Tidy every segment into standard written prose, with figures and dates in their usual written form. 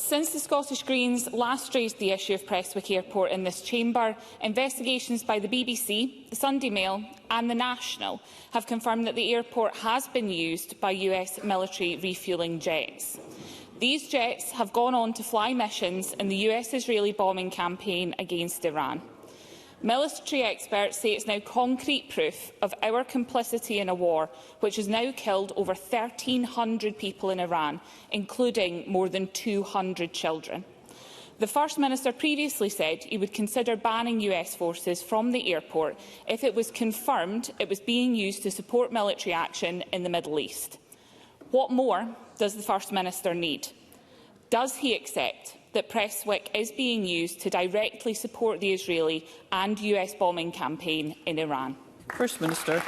Since the Scottish Greens last raised the issue of Prestwick Airport in this chamber, investigations by the BBC, the Sunday Mail and the National have confirmed that the airport has been used by US military refuelling jets. These jets have gone on to fly missions in the US-Israeli bombing campaign against Iran. Military experts say it's now concrete proof of our complicity in a war which has now killed over 1,300 people in Iran, including more than 200 children. The First Minister previously said he would consider banning US forces from the airport if it was confirmed it was being used to support military action in the Middle East. What more does the First Minister need? Does he accept that Prestwick is being used to directly support the Israeli and US bombing campaign in Iran? First Minister.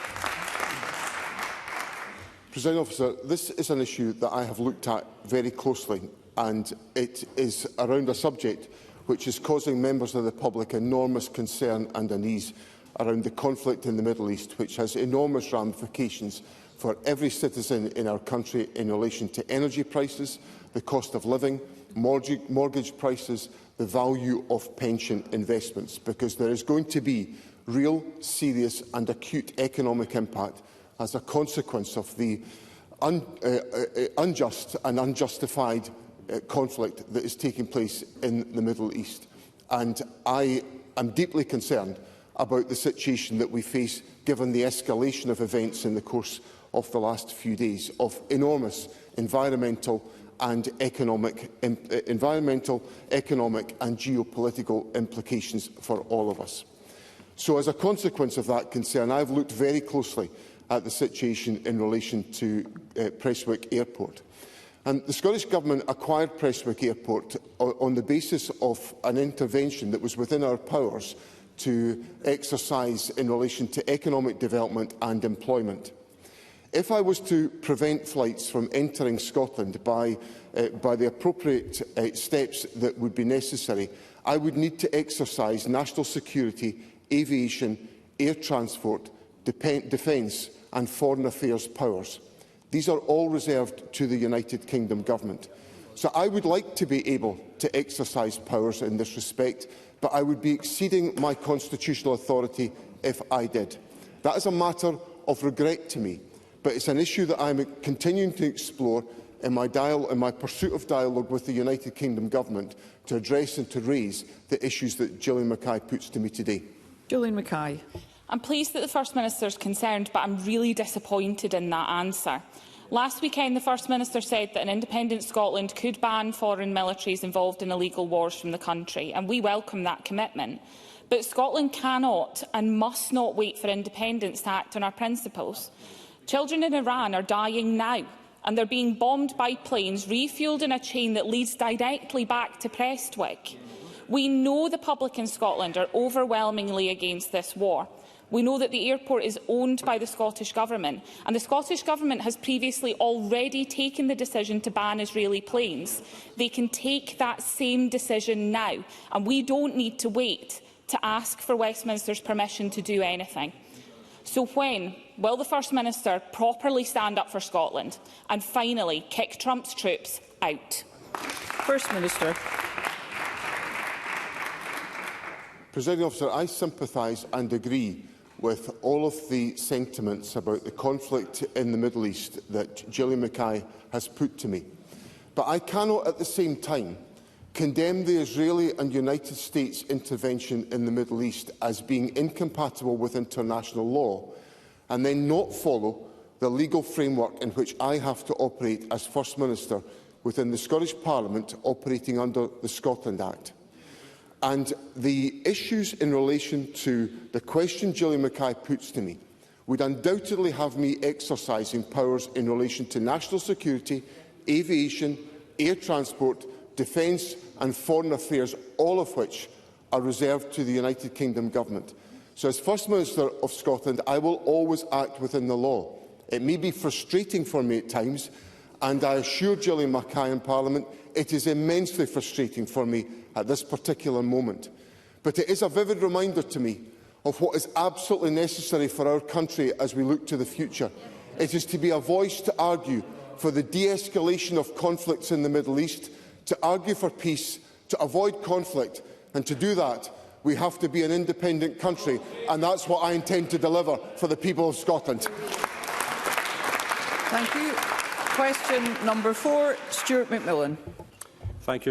Presiding Officer, this is an issue that I have looked at very closely, and it is around a subject which is causing members of the public enormous concern and unease around the conflict in the Middle East, which has enormous ramifications for every citizen in our country in relation to energy prices, the cost of living, mortgage prices, the value of pension investments, because there is going to be real, serious and acute economic impact as a consequence of the unjust and unjustified conflict that is taking place in the Middle East. And I am deeply concerned about the situation that we face, given the escalation of events in the course of the last few days, of enormous environmental, economic and geopolitical implications for all of us. So, as a consequence of that concern, I have looked very closely at the situation in relation to Prestwick Airport. And the Scottish Government acquired Prestwick Airport on the basis of an intervention that was within our powers to exercise in relation to economic development and employment. If I was to prevent flights from entering Scotland by the appropriate steps that would be necessary, I would need to exercise national security, aviation, air transport, defence and foreign affairs powers. These are all reserved to the United Kingdom Government. So I would like to be able to exercise powers in this respect, but I would be exceeding my constitutional authority if I did. That is a matter of regret to me, but it's an issue that I am continuing to explore in my pursuit of dialogue with the United Kingdom Government to address and to raise the issues that Gillian Mackay puts to me today. Gillian Mackay. I'm pleased that the First Minister is concerned, but I'm really disappointed in that answer. Last weekend, the First Minister said that an independent Scotland could ban foreign militaries involved in illegal wars from the country, and we welcome that commitment. But Scotland cannot and must not wait for independence to act on our principles. Children in Iran are dying now, and they're being bombed by planes refuelled in a chain that leads directly back to Prestwick. We know the public in Scotland are overwhelmingly against this war. We know that the airport is owned by the Scottish Government, and the Scottish Government has previously already taken the decision to ban Israeli planes. They can take that same decision now, and we don't need to wait to ask for Westminster's permission to do anything. So when will the First Minister properly stand up for Scotland and finally kick Trump's troops out? First Minister. Presiding Officer, I sympathise and agree with all of the sentiments about the conflict in the Middle East that Gillian Mackay has put to me. But I cannot at the same time condemn the Israeli and United States intervention in the Middle East as being incompatible with international law, and then not follow the legal framework in which I have to operate as First Minister within the Scottish Parliament, operating under the Scotland Act. And the issues in relation to the question Gillian Mackay puts to me would undoubtedly have me exercising powers in relation to national security, aviation, air transport, defence and foreign affairs, all of which are reserved to the United Kingdom Government. So, as First Minister of Scotland, I will always act within the law. It may be frustrating for me at times, and I assure Gillian Mackay in Parliament it is immensely frustrating for me at this particular moment. But it is a vivid reminder to me of what is absolutely necessary for our country as we look to the future. It is to be a voice to argue for the de-escalation of conflicts in the Middle East, to argue for peace, to avoid conflict, and to do that, we have to be an independent country, and that's what I intend to deliver for the people of Scotland. Thank you. Question number 4, Stuart McMillan. Thank you,